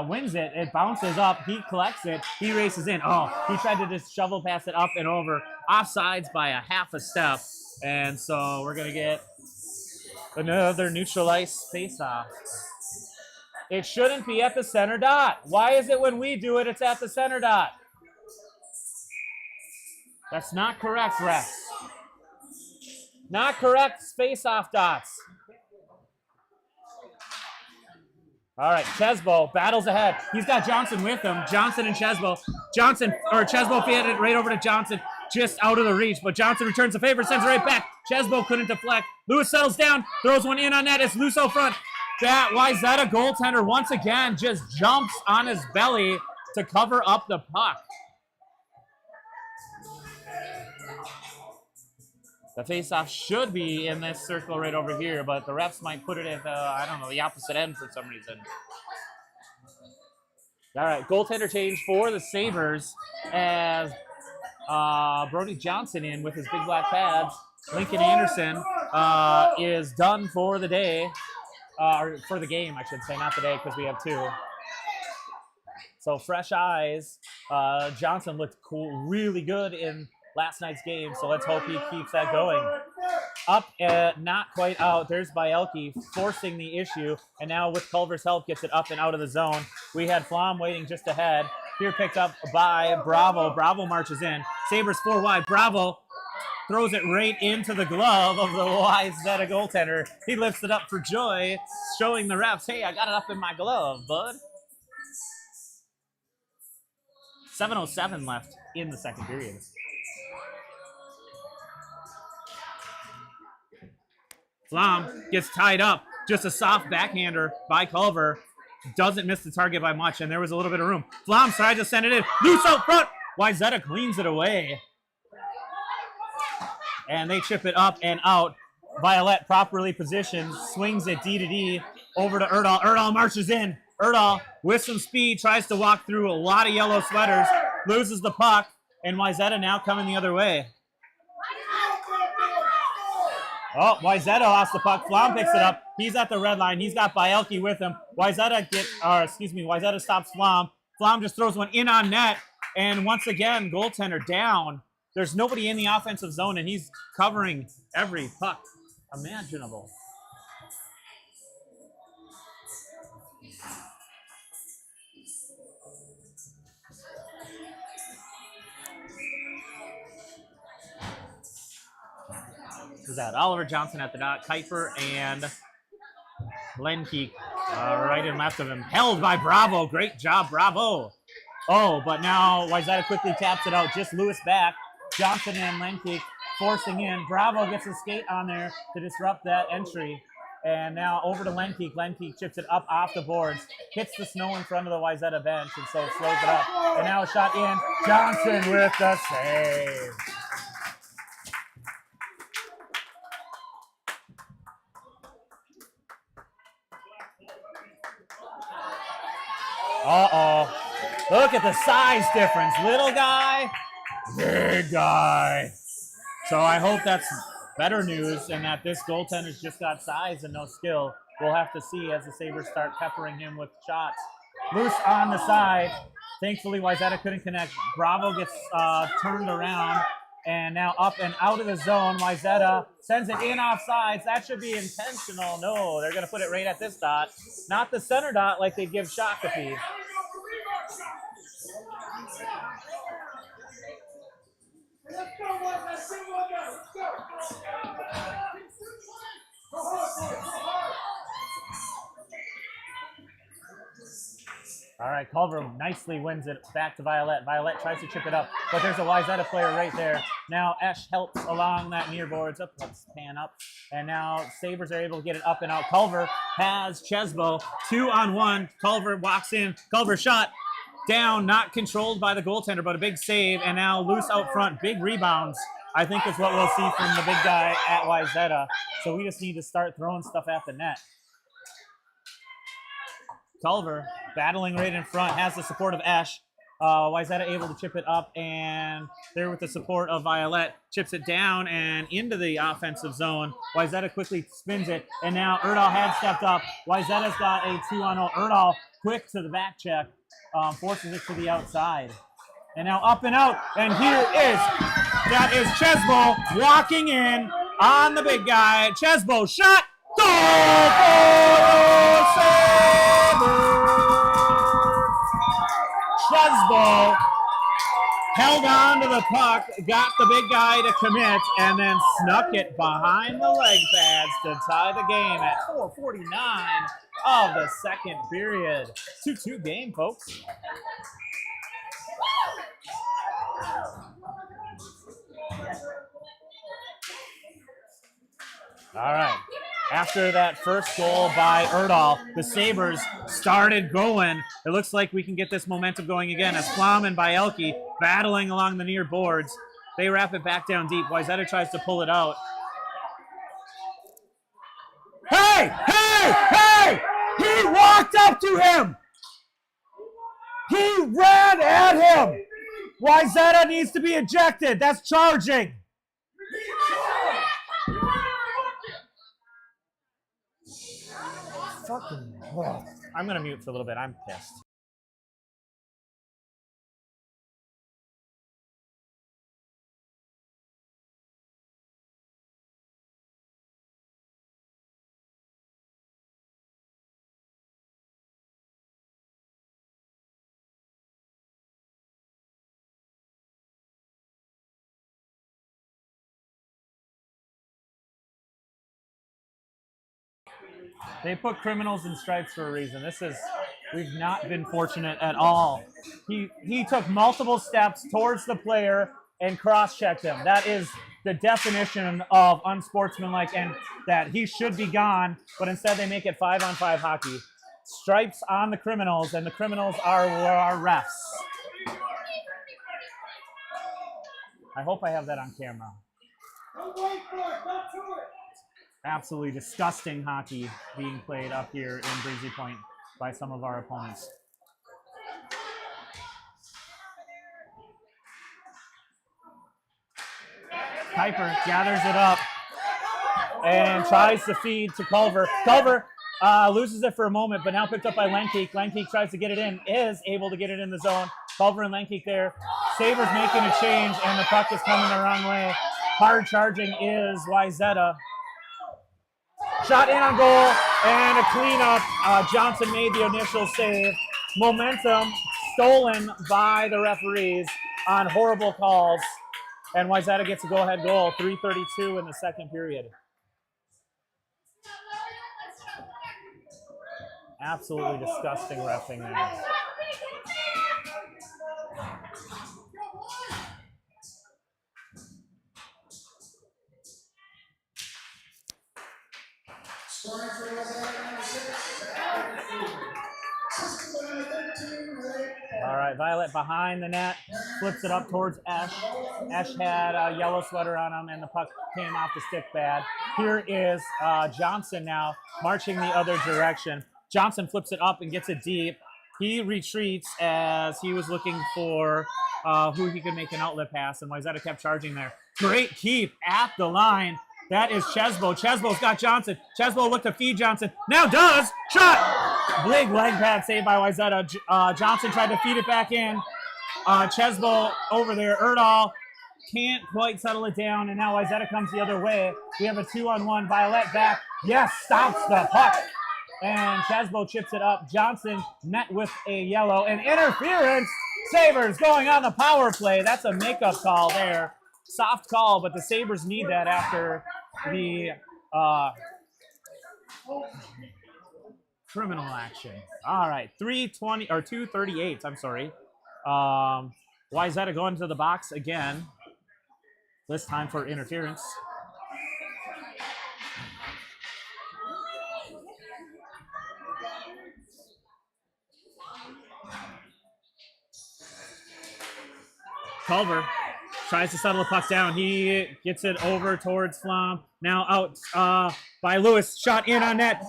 wins it. It bounces up. He collects it. He races in. Oh, he tried to just shovel pass it up and over. Offsides by a half a step. And so we're going to get another neutral ice face-off. It shouldn't be at the center dot. Why is it when we do it, it's at the center dot? That's not correct, refs. Not correct face-off dots. All right, Chesbo battles ahead. He's got Johnson with him. Johnson and Chesbo. Chesbo fed it right over to Johnson, just out of the reach. But Johnson returns the favor, sends it right back. Chesbo couldn't deflect. Lewis settles down, throws one in on net. It's Lusso front. That Wayzata goaltender once again just jumps on his belly to cover up the puck. The faceoff should be in this circle right over here, but the refs might put it at the opposite end for some reason. All right, goaltender change for the Sabres as Brody Johnson in with his big black pads. Lincoln Anderson is done for the day, or for the game, I should say, not the day because we have two. So fresh eyes. Johnson looked cool, really good in last night's game, so let's hope he keeps that going. Up, not quite out. There's Bielke forcing the issue, and now with Culver's help, gets it up and out of the zone. We had Flom waiting just ahead. Here picked up by Bravo. Bravo marches in. Sabres 4 wide. Bravo throws it right into the glove of the Wayzata goaltender. He lifts it up for joy, showing the refs, hey, I got it up in my glove, bud. 7:07 left in the second period. Flom gets tied up. Just a soft backhander by Culver. Doesn't miss the target by much, and there was a little bit of room. Flom tries to send it in. Loose out front. Wayzata cleans it away. And they chip it up and out. Violet properly positioned. Swings it D to D over to Erdahl. Erdahl marches in. Erdahl, with some speed, tries to walk through a lot of yellow sweaters. Loses the puck. And Wayzata now coming the other way. Oh, Wayzata lost the puck. Flom picks it up. He's at the red line. He's got Bielke with him. Wayzata stops Flom. Flom just throws one in on net. And once again, goaltender down. There's nobody in the offensive zone, and he's covering every puck imaginable. Is that Oliver Johnson at the dot, Kuiper and Lenkeek right and left of him. Held by Bravo. Great job, Bravo. Oh, but now Wayzata quickly taps it out. Just Lewis back. Johnson and Lenkeek forcing in. Bravo gets a skate on there to disrupt that entry. And now over to Lenkeek. Lenkeek chips it up off the boards. Hits the snow in front of the Wayzata bench, and so slows it up. And now a shot in. Johnson with the save. Uh-oh. Look at the size difference. Little guy, big guy. So I hope that's better news and that this goaltender's just got size and no skill. We'll have to see as the Sabres start peppering him with shots. Loose on the side. Thankfully, Wayzata couldn't connect. Bravo gets turned around. And now up and out of the zone. Wayzata sends it in offsides. That should be intentional. No, they're going to put it right at this dot. Not the center dot like they give Shakopee. All right, Culver nicely wins it back to Violet. Violet tries to chip it up, but there's a Wayzata player right there. Now Esch helps along that near boards. Up, let's pan up. And now Sabres are able to get it up and out. Culver has Chesbo 2-on-1. Culver walks in. Culver shot down, not controlled by the goaltender, but a big save. And now loose out front. Big rebounds, I think, is what we'll see from the big guy at Wayzata. So we just need to start throwing stuff at the net. Culver battling right in front, has the support of Esch. Wayzata able to chip it up, and there with the support of Violet, chips it down and into the offensive zone. Wayzata quickly spins it, and now Erdahl had stepped up. Wayzata's got a 2-on-0. Erdahl quick to the back check, forces it to the outside. And now up and out, and that is Chesbo walking in on the big guy. Chesbo shot, goal for Sabres! Chesbo held on to the puck, got the big guy to commit, and then snuck it behind the leg pads to tie the game at 4:49 of the second period. 2-2 game, folks. All right. After that first goal by Erdahl, the Sabres started going. It looks like we can get this momentum going again as Flom and Bielke battling along the near boards. They wrap it back down deep. Wayzata tries to pull it out. Hey! Hey! Hey! He walked up to him! He ran at him! Wayzata needs to be ejected. That's charging. Fucking. Oh. I'm going to mute for a little bit. I'm pissed. They put criminals in stripes for a reason. We've not been fortunate at all. He took multiple steps towards the player and cross-checked him. That is the definition of unsportsmanlike, and that he should be gone, but instead they make it 5-on-5 hockey. Stripes on the criminals, and the criminals are our refs. I hope I have that on camera. Absolutely disgusting hockey being played up here in Breezy Point by some of our opponents. Kuiper gathers it up and tries to feed to Culver. Culver loses it for a moment, but now picked up by Lenkeek. Lenkeek tries to get it in, is able to get it in the zone. Culver and Lenkeek there. Sabres making a change, and the puck is coming the wrong way. Hard charging is Wayzata. Shot in on goal, and a cleanup. Johnson made the initial save. Momentum stolen by the referees on horrible calls. And Wayzata gets a go-ahead goal, 3:32 in the second period. Absolutely disgusting reffing there. All right, Violet behind the net, flips it up towards Esh. Esh had a yellow sweater on him, and the puck came off the stick bad. Here is Johnson now marching the other direction. Johnson flips it up and gets it deep. He retreats as he was looking for who he could make an outlet pass, and Wayzata kept charging there. Great keep at the line. That is Chesbo. Chesbo's got Johnson. Chesbo looked to feed Johnson. Now does. Shot! Big leg pad saved by Wayzata. Johnson tried to feed it back in. Chesbo over there. Erdahl can't quite settle it down, and now Wayzata comes the other way. We have a 2-on-1. Violet back. Yes, stops the puck. And Chesbo chips it up. Johnson met with a yellow. And interference. Sabres going on the power play. That's a makeup call there. Soft call, but the Sabres need that after the criminal action. All right, 2:38. I'm sorry. Wayzata going to the box again. This time for interference. Culver tries to settle the puck down. He gets it over towards Flom. Now out by Lewis. Shot in on net.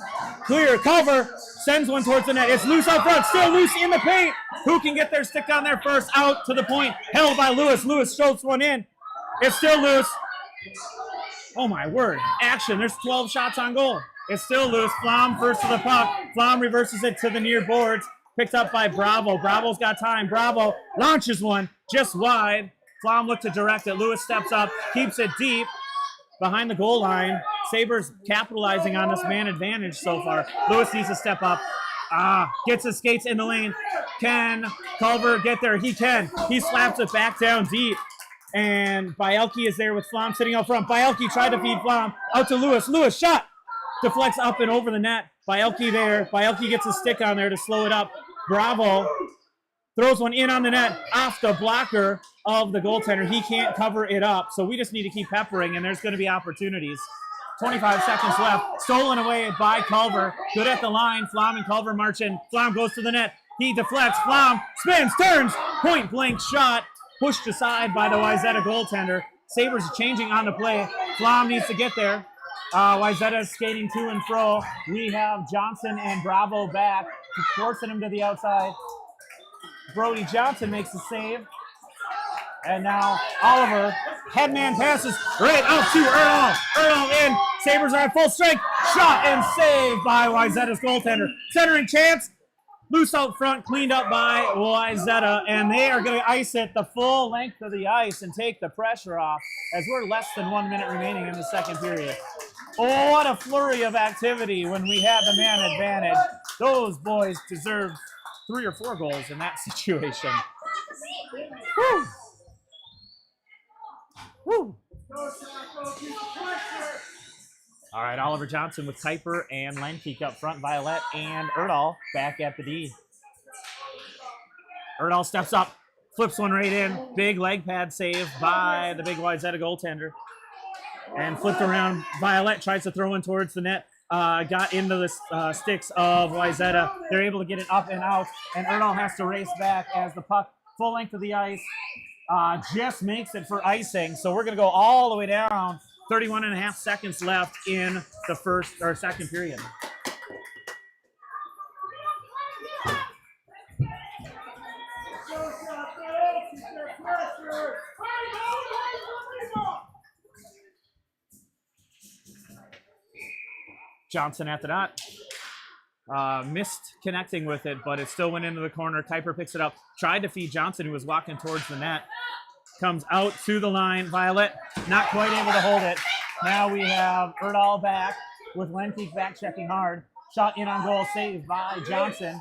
Clear. Culver sends one towards the net. It's loose out front. Still loose in the paint. Who can get their stick down there first? Out to the point. Held by Lewis. Lewis shoves one in. It's still loose. Oh, my word. Action. There's 12 shots on goal. It's still loose. Flom first to the puck. Flom reverses it to the near boards. Picked up by Bravo. Bravo's got time. Bravo launches one just wide. Flom looked to direct it. Lewis steps up, keeps it deep behind the goal line. Sabres capitalizing on this man advantage so far. Lewis needs to step up. Gets his skates in the lane. Can Culver get there? He can. He slaps it back down deep. And Bielke is there with Flom sitting out front. Bielke tried to feed Flom out to Lewis. Lewis shot. Deflects up and over the net. Bielke there. Bielke gets his stick on there to slow it up. Bravo throws one in on the net off the blocker of the goaltender. He can't cover it up, so we just need to keep peppering, and there's going to be opportunities. 25 seconds left. Stolen away by Culver. Good at the line. Flom and Culver marching. Flom goes to the net. He deflects. Flom spins, turns. Point blank shot. Pushed aside by the Wayzata goaltender. Sabres changing on the play. Flom needs to get there. Wayzata is skating to and fro. We have Johnson and Bravo back, forcing him to the outside. Brody Johnson makes the save. And now Oliver, headman passes right out to Erdal. Erdal in. Sabres are at full strength. Shot and saved by Wayzata's goaltender. Centering chance. Loose out front, cleaned up by Wayzata, and they are going to ice it the full length of the ice and take the pressure off as we're less than 1 minute remaining in the second period. Oh, what a flurry of activity when we had the man advantage. Those boys deserve 3 or 4 goals in that situation. Woo! Woo! All right, Oliver Johnson with Kuiper and Lenkeek up front, Violet and Erdal back at the D. Erdal steps up, flips one right in. Big leg pad save by the big Wayzata goaltender. And flipped around. Violet tries to throw in towards the net. Got into the sticks of Wayzata. They're able to get it up and out. And Erdal has to race back as the puck, full length of the ice, just makes it for icing. So we're going to go all the way down. 31 and a half seconds left in the first or second period. Johnson at the dot. Missed connecting with it, but it still went into the corner. Kuiper picks it up. Tried to feed Johnson, who was walking towards the net. Comes out to the line. Violet not quite able to hold it. Now we have Erdal back with Lenkeek back checking hard. Shot in on goal, saved by Johnson.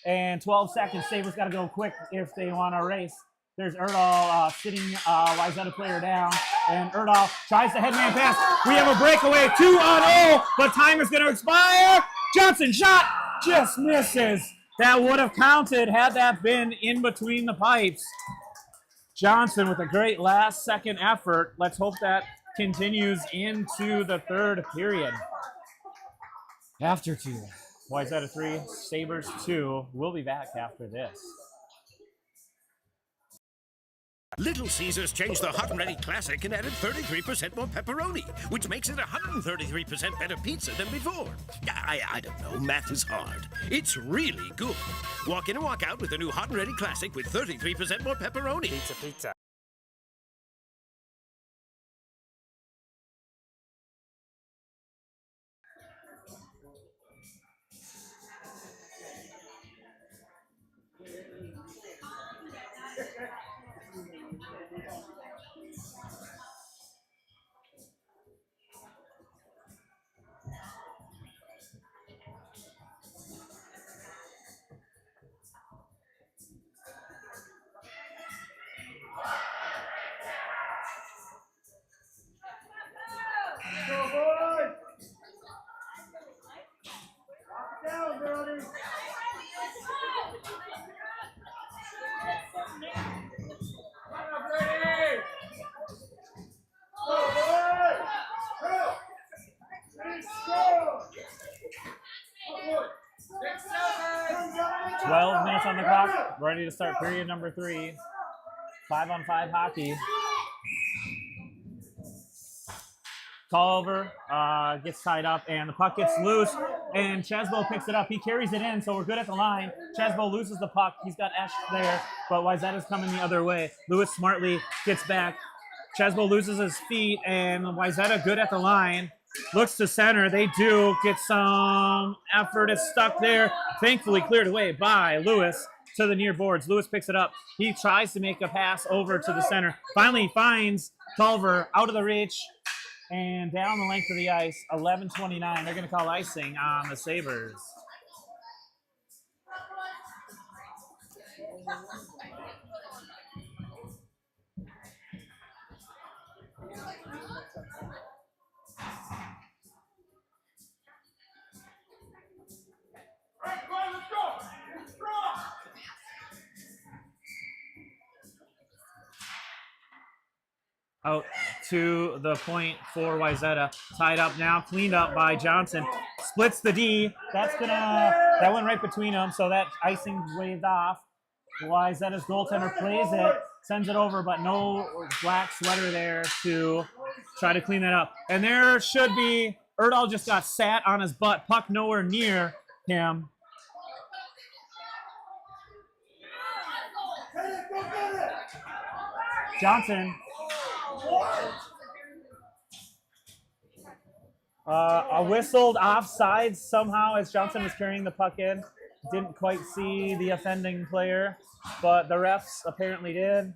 And 12 seconds. Sabres got to go quick if they want to race. There's Erdal sitting Wayzata player down. And Erdal tries the headman pass. We have a breakaway. 2-on-0, but time is going to expire. Johnson shot just misses. That would have counted had that been in between the pipes. Johnson with a great last-second effort. Let's hope that continues into the third period. After 2, Wayzata 3, Sabres 2. We'll be back after this. Little Caesars changed the Hot and Ready Classic and added 33% more pepperoni, which makes it 133% better pizza than before. I don't know, math is hard. It's really good. Walk in and walk out with the new Hot and Ready Classic with 33% more pepperoni. Pizza. 12 minutes on the clock. Ready to start period number 3. 5-on-5 hockey. Culver gets tied up, and the puck gets loose, and Chesbo picks it up. He carries it in, so we're good at the line. Chesbo loses the puck. He's got Esch there, but Wayzata's coming the other way. Lewis smartly gets back. Chesbo loses his feet, and Wayzata good at the line. Looks to center. They do get some effort. It's stuck there. Thankfully cleared away by Lewis to the near boards. Lewis picks it up. He tries to make a pass over to the center. Finally finds Culver out of the reach and down the length of the ice. 11:29. They're going to call icing on the Sabres. Out to the point for Wayzata. Tied up now, cleaned up by Johnson. Splits the D. That went right between them, so that icing waved off. Wayzata's goaltender plays it, sends it over, but no black sweater there to try to clean that up. And there should be, Erdahl just got sat on his butt, puck nowhere near him. Johnson. A whistled offside somehow as Johnson was carrying the puck in. Didn't quite see the offending player, but the refs apparently did.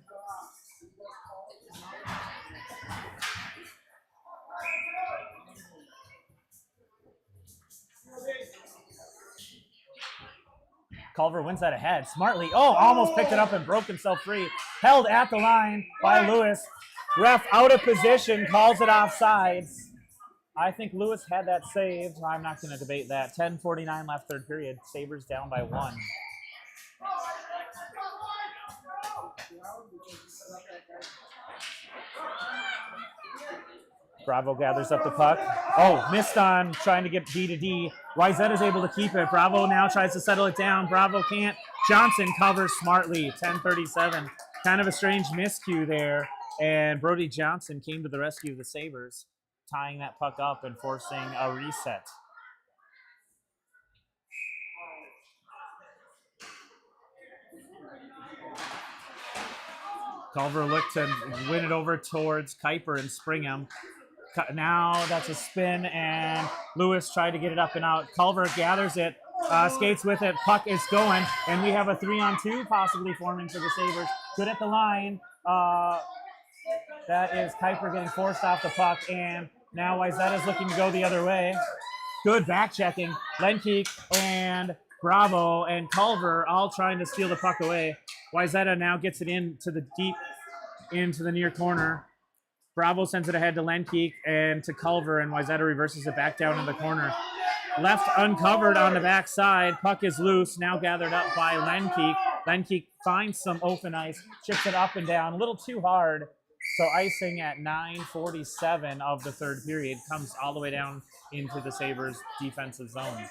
Culver wins that ahead smartly. Oh, almost picked it up and broke himself free. Held at the line by Lewis. Ref out of position, calls it offsides. I think Lewis had that saved. I'm not going to debate that. 10:49 left third period. Sabres down by 1. Bravo gathers up the puck. Oh, missed on trying to get D to D. Wayzata is able to keep it. Bravo now tries to settle it down. Bravo can't. Johnson covers smartly. 10:37. Kind of a strange miscue there. And Brody Johnson came to the rescue of the Sabres, tying that puck up and forcing a reset. Culver looked to win it over towards Kuiper and Springham. Now that's a spin, and Lewis tried to get it up and out. Culver gathers it, skates with it. Puck is going, and we have a 3-on-2 possibly forming for the Sabres. Good at the line. That is Kuiper getting forced off the puck, and now Wayzata is looking to go the other way. Good back checking. Lenkeek and Bravo and Culver all trying to steal the puck away. Wayzata now gets it into the near corner. Bravo sends it ahead to Lenkeek and to Culver, and Wayzata reverses it back down in the corner. Left uncovered on the backside. Puck is loose, now gathered up by Lenkeek. Lenkeek finds some open ice, chips it up and down, a little too hard. So icing at 9:47 of the third period comes all the way down into the Sabres' defensive zone.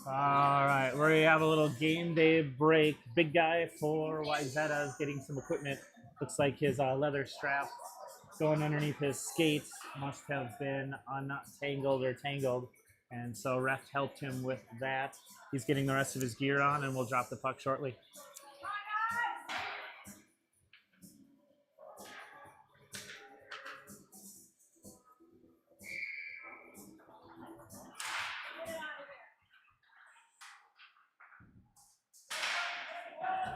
All right, we have a little game day break. Big guy for Wayzata is getting some equipment. Looks like his leather strap going underneath his skates must have been untangled or tangled. And so ref helped him with that. He's getting the rest of his gear on, and we'll drop the puck shortly.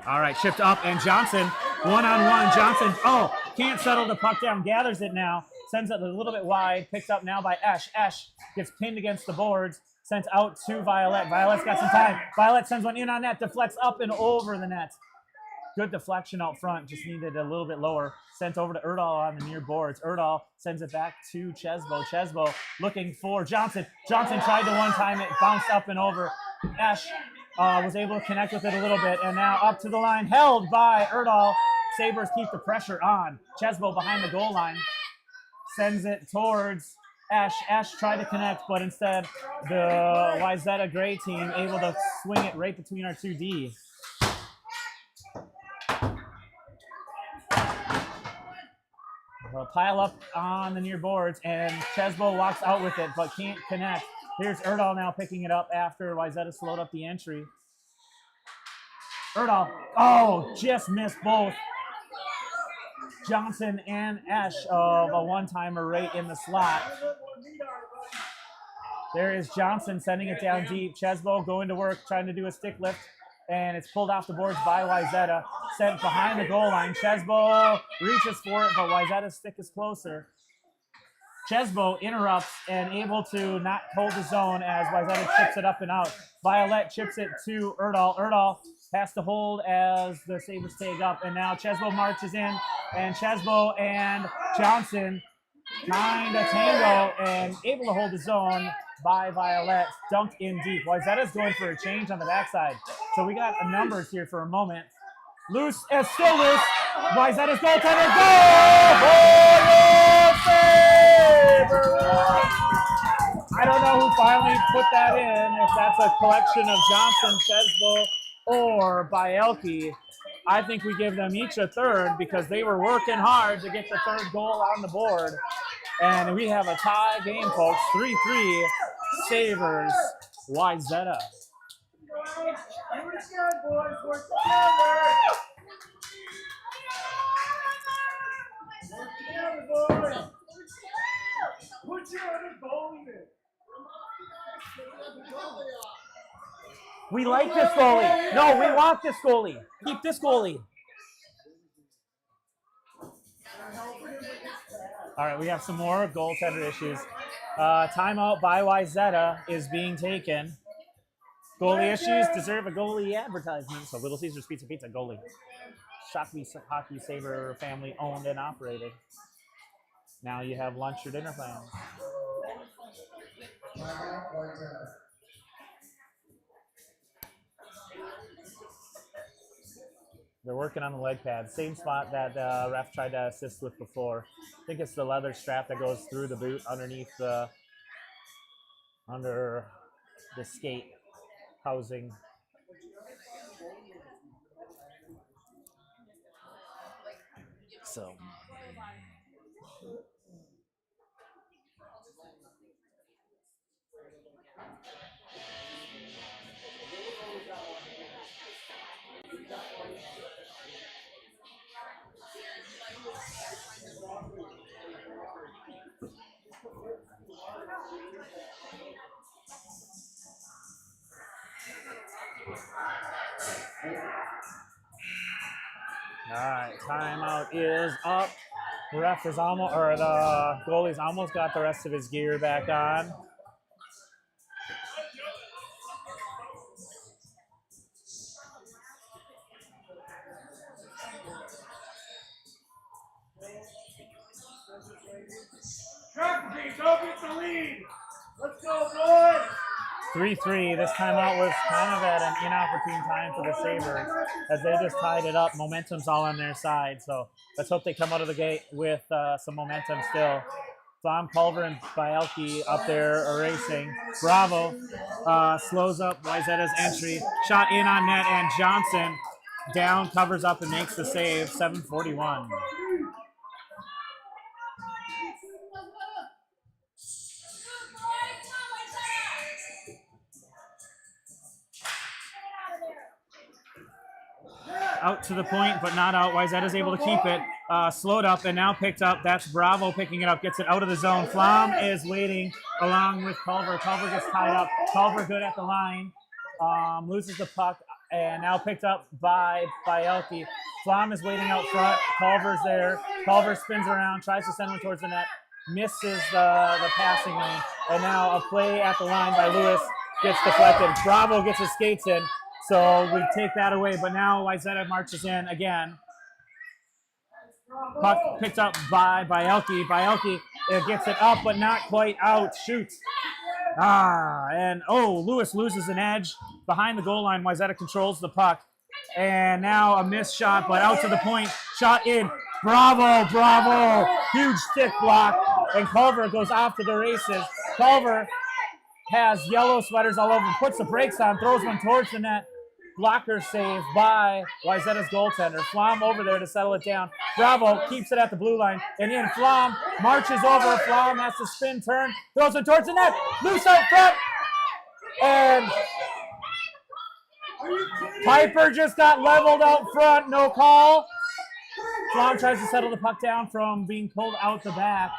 All right, shift up, and Johnson, one-on-one. Johnson, can't settle the puck down, gathers it now, sends it a little bit wide, picked up now by Esch. Esch gets pinned against the boards, sent out to Violet. Violet's got some time. Violet sends one in on net, deflects up and over the net. Good deflection out front, just needed a little bit lower. Sent over to Erdahl on the near boards. Erdahl sends it back to Chesbo. Chesbo looking for Johnson. Johnson tried to one-time it, bounced up and over. Esch was able to connect with it a little bit, and now up to the line, held by Erdahl. Sabres keep the pressure on. Chesbo behind the goal line, sends it towards Esch. Esch tried to connect, but instead the Wayzata Gray team able to swing it right between our two D. pile up on the near boards, and Chesbo walks out with it, but can't connect. Here's Erdahl now picking it up after Wayzata slowed up the entry. Erdahl, oh, just missed both Johnson and Esch of a one-timer right in the slot. There is Johnson sending it down deep. Chesbo going to work, trying to do a stick lift, and it's pulled off the boards by Wayzata. Sent behind the goal line. Chesbo reaches for it, but Wayzata's stick is closer. Chesbo interrupts and able to not hold the zone as Wayzata chips it up and out. Violet chips it to Erdahl. Erdahl has to hold as the Sabres take up, and now Chesbo marches in, and Chesbo and Johnson kind of tango and able to hold the zone by Violet. Dunked in deep. Wayzata's going for a change on the backside. So we got numbers here for a moment. Loose, still loose. Wayzata's goaltender. Goal! I don't know who finally put that in, if that's a collection of Johnson, Chesbo, or Bielke. I think we give them each a third because they were working hard to get the third goal on the board. And we have a tie game, folks. 3-3, Sabres, Wayzata. We like this goalie. No, we want this goalie. Keep this goalie. All right, we have some more goaltender issues. Timeout by Wayzata is being taken. Goalie issues deserve a goalie advertisement. So Little Caesars Pizza goalie. Shakopee Hockey Sabre family owned and operated. Now you have lunch or dinner plans. They're working on the leg pad. Same spot that ref tried to assist with before. I think it's the leather strap that goes through the boot underneath the under the skate housing. So all right, timeout is up. The ref is almost, or the goalie's almost got the rest of his gear back on. Go get the lead. Let's go, boys. 3-3. This timeout was kind of at an inopportune time for the Sabres as they just tied it up. Momentum's all on their side, so let's hope they come out of the gate with some momentum still. Flom, Culver, and Bielke up there racing. Bravo slows up Wayzata's entry. Shot in on net, and Johnson down, covers up, and makes the save. 7:41. Out to the point, but not out. Wayzata's able to keep it. Slowed up and now picked up. That's Bravo picking it up. Gets it out of the zone. Flom is waiting along with Culver. Culver gets tied up. Culver good at the line. Loses the puck and now picked up by Bielke. Flom is waiting out front. Culver's there. Culver spins around, tries to send one towards the net. Misses the passing lane. And now a play at the line by Lewis gets deflected. Bravo gets his skates in. So we take that away, but now Wayzata marches in again. Puck picked up by Bielke. Bielke gets it up, but not quite out. Shoots. Lewis loses an edge behind the goal line. Wayzata controls the puck. And now a missed shot, but out to the point. Shot in. Bravo. Huge stick block. And Culver goes off to the races. Culver has yellow sweaters all over him, puts the brakes on, throws one towards the net. blocker save by Wayzata's goaltender. Flom over there to settle it down. Bravo keeps it at the blue line. And in Flom marches over. Flom has to spin, turn, throws it towards the net. Loose out front. And Piper just got leveled out front. No call. Flom tries to settle the puck down from being pulled out the back.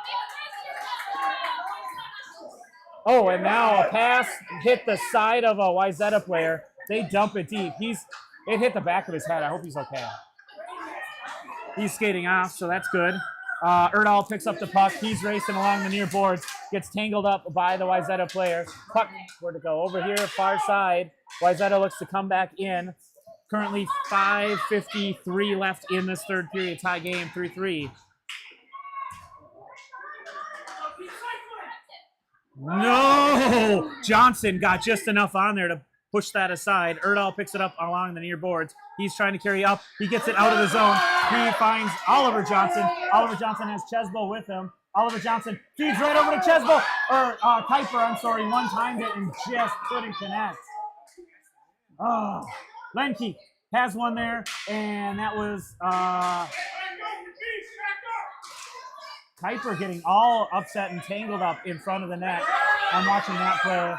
Oh, and now a pass hit the side of a Wayzata player. They dump it deep. It hit the back of his head. I hope he's okay. He's skating off, so that's good. Erdahl picks up the puck. He's racing along the near boards. Gets tangled up by the Wayzata player. Puck, where to go? Over here, far side. Wayzata looks to come back in. Currently 5:53 left in this third period. Tie game, 3-3. No! Johnson got just enough on there to push that aside. Erdahl picks it up along the near boards. He's trying to carry up. He gets it out of the zone. He finds Oliver Johnson. Oliver Johnson has Chesbo with him. Oliver Johnson feeds right over to Chesbo. Kuiper, I'm sorry, one-timed it and just couldn't connect. Oh, Lenke has one there, and that was Kuiper getting all upset and tangled up in front of the net. I'm watching that play.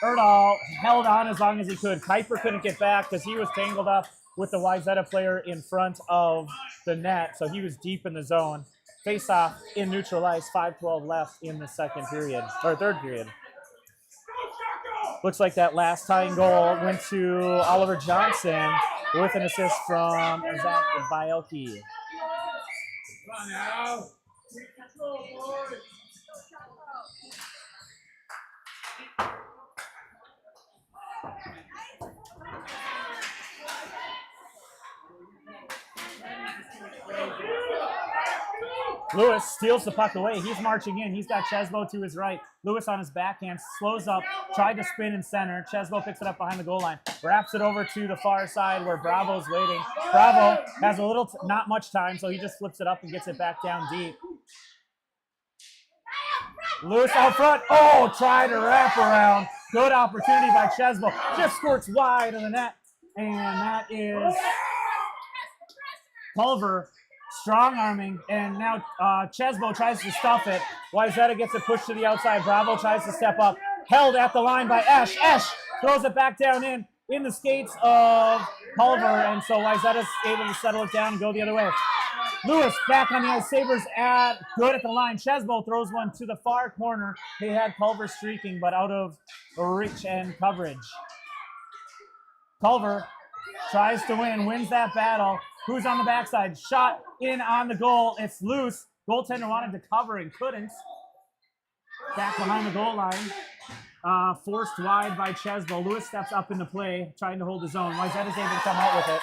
Erdahl held on as long as he could. Kuiper couldn't get back because he was tangled up with the Wayzata player in front of the net, so he was deep in the zone. Face-off in neutral ice, 5:12 left in the third period. Looks like that last tying goal went to Oliver Johnson with an assist from Zach Bielke. Come on now. Lewis steals the puck away. He's marching in. He's got Chesbo to his right. Lewis on his backhand, slows up, tried to spin in center. Chesbo picks it up behind the goal line, wraps it over to the far side where Bravo's waiting. Bravo has not much time, so he just flips it up and gets it back down deep. Lewis out front. Oh, tried to wrap around. Good opportunity by Chesbo. Just squirts wide of the net. And that is Culver strong-arming, and now Chesbo tries to stuff it. Wayzata gets it pushed to the outside. Bravo tries to step up. Held at the line by Esch. Esch throws it back down in the skates of Culver, and so Wayzata's able to settle it down and go the other way. Lewis back on the ice. Sabres good at the line. Chesbo throws one to the far corner. They had Culver streaking, but out of reach and coverage. Culver tries to wins that battle. Who's on the backside? Shot in on the goal. It's loose. Goaltender wanted to cover and couldn't. Back behind the goal line. Forced wide by Chesbo. Lewis steps up in the play, trying to hold his own. Wayzata's able to come out with it.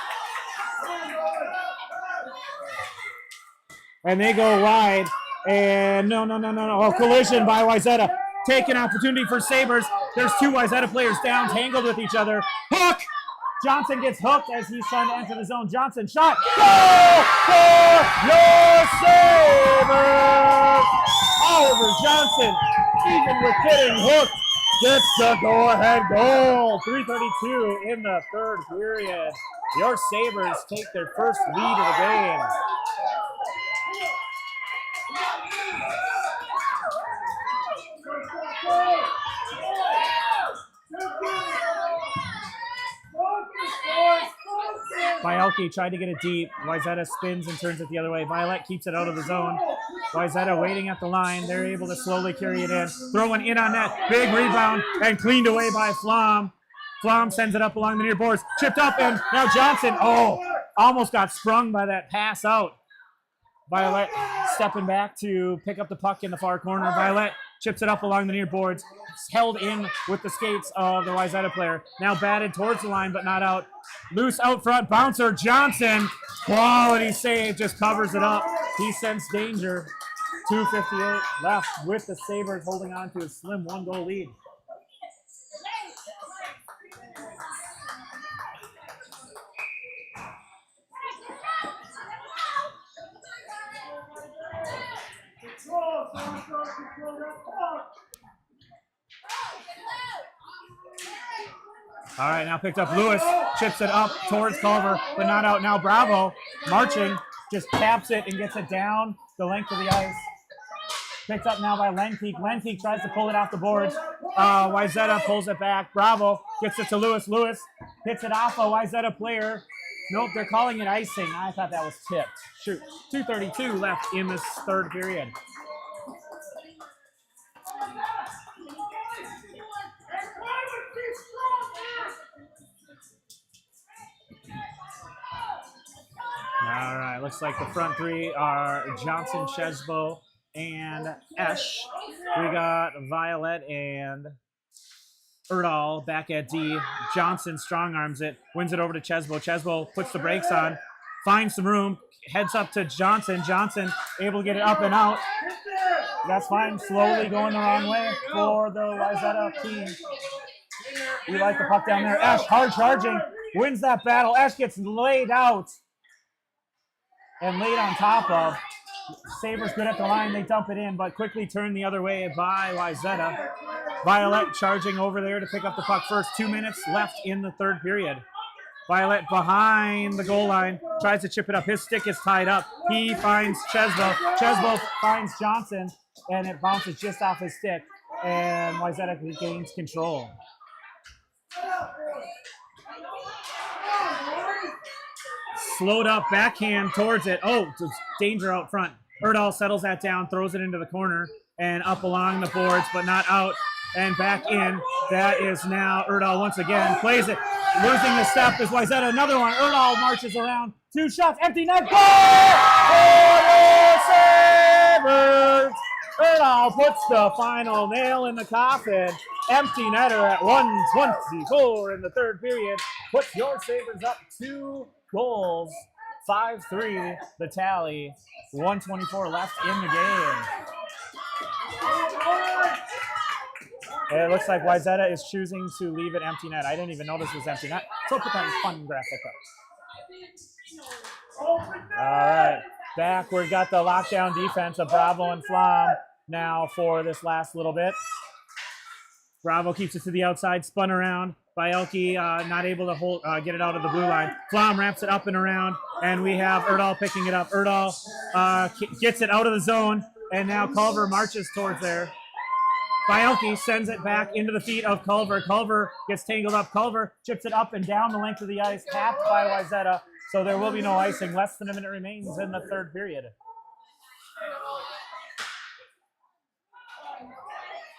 And they go wide. And no. Oh, collision by Wayzata. Take an opportunity for Sabres. There's two Wayzata players down, tangled with each other. Hook! Johnson gets hooked as he's trying to enter the zone. Johnson shot. Goal for your Sabres! Oliver Johnson, even with getting hooked, gets the go-ahead goal. 3:32 in the third period. Your Sabres take their first lead of the game. Bielke tried to get it deep. Wayzata spins and turns it the other way. Violet keeps it out of the zone. Wayzata waiting at the line. They're able to slowly carry it in. Throw one in on net. Big rebound and cleaned away by Flom. Flom sends it up along the near boards. Chipped up and now Johnson. Oh, almost got sprung by that pass out. Violet stepping back to pick up the puck in the far corner. Violet chips it up along the near boards. It's held in with the skates of the Wayzata player. Now batted towards the line, but not out. Loose out front. Bouncer Johnson. Quality save. Just covers it up. He sensed danger. 2:58 left with the Sabres holding on to a slim one-goal lead. All right, now picked up Lewis, chips it up towards Culver, but not out. Now Bravo, marching, just taps it and gets it down the length of the ice. Picked up now by Lenkeek. Lenkeek tries to pull it off the boards. Wayzata pulls it back. Bravo gets it to Lewis. Lewis hits it off a Wayzata player. Nope, they're calling it icing. I thought that was tipped. Shoot, 2:32 left in this third period. All right, looks like the front three are Johnson, Chesbo, and Esch. We got Violet and Erdahl back at D. Johnson strong arms it, wins it over to Chesbo. Chesbo puts the brakes on, finds some room, heads up to Johnson. Johnson able to get it up and out. That's fine. Slowly going the wrong way for the Wayzata team. We like the puck down there. Esch hard charging, wins that battle. Esch gets laid out and laid on top of. Sabres good at the line. They dump it in, but quickly turned the other way by Wayzata. Violet charging over there to pick up the puck first. 2 minutes left in the third period. Violet behind the goal line. Tries to chip it up. His stick is tied up. He finds Chesbo. Chesbo finds Johnson, and it bounces just off his stick. And Wayzata gains control. Slowed up backhand towards it. Oh, danger out front. Erdahl settles that down, throws it into the corner, and up along the boards, but not out. And back in. That is now Erdahl once again. Plays it. Losing the step is Wayzata. Another one. Erdahl marches around. 2 shots. Empty net. Goal for the Sabres. Erdahl puts the final nail in the coffin. Empty netter at 1:24 in the third period. Puts your Sabres up 2 goals. 5-3 the tally. 1:24 left in the game. It looks like Wayzata is choosing to leave it empty net. I didn't even know this was empty net. So put that fun graphic up. All right, back. We've got the lockdown defense of Bravo and Flom now for this last little bit. Bravo keeps it to the outside, spun around. Bielke not able to get it out of the blue line. Flom wraps it up and around, and we have Erdahl picking it up. Erdahl gets it out of the zone, and now Culver marches towards there. Bielke sends it back into the feet of Culver. Culver gets tangled up. Culver chips it up and down the length of the ice, tapped by Wayzata, so there will be no icing. Less than a minute remains in the third period.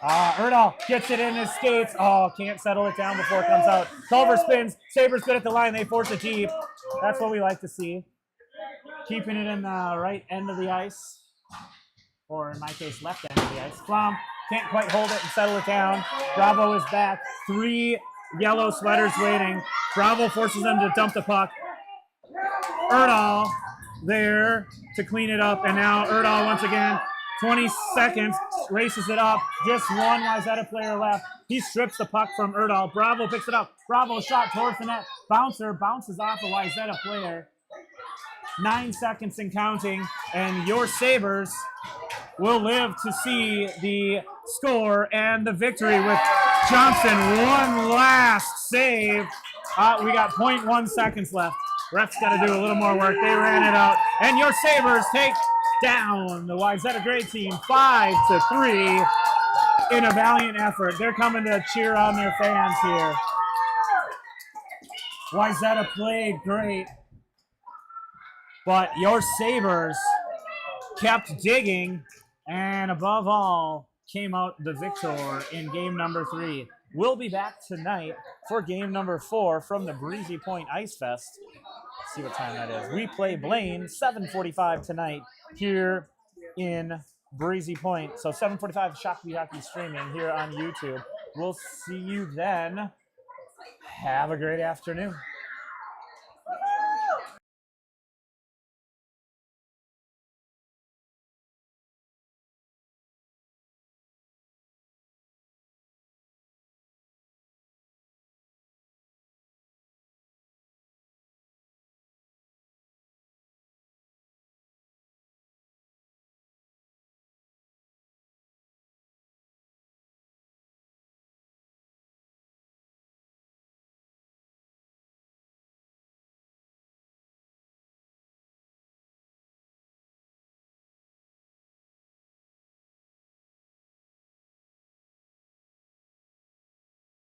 Erdahl gets it in his skates. Oh, can't settle it down before it comes out. Culver spins. Sabres good at the line. They force it deep. That's what we like to see. Keeping it in the right end of the ice, or in my case, left end of the ice. Flom can't quite hold it and settle it down. Bravo is back. 3 yellow sweaters waiting. Bravo forces them to dump the puck. Erdahl there to clean it up, and now Erdahl once again. 20 seconds, races it up. Just one Wayzata player left. He strips the puck from Erdahl. Bravo picks it up. Bravo shot towards the net. Bouncer bounces off a Wayzata player. 9 seconds and counting, and your Sabres will live to see the score and the victory with Johnson. One last save. We got 0.1 seconds left. Refs got to do a little more work. They ran it out, and your Sabres take down the Wayzata grade team 5-3 in a valiant effort. They're coming to cheer on their fans here. Wayzata played great, but your Sabres kept digging and above all came out the victor in game number 3. We'll be back tonight for game number 4 from the Breezy Point Ice Fest. Let's see what time that is. We play Blaine, 7:45 tonight here in Breezy Point. So 7:45 Shakopee Hockey streaming here on YouTube. We'll see you then. Have a great afternoon.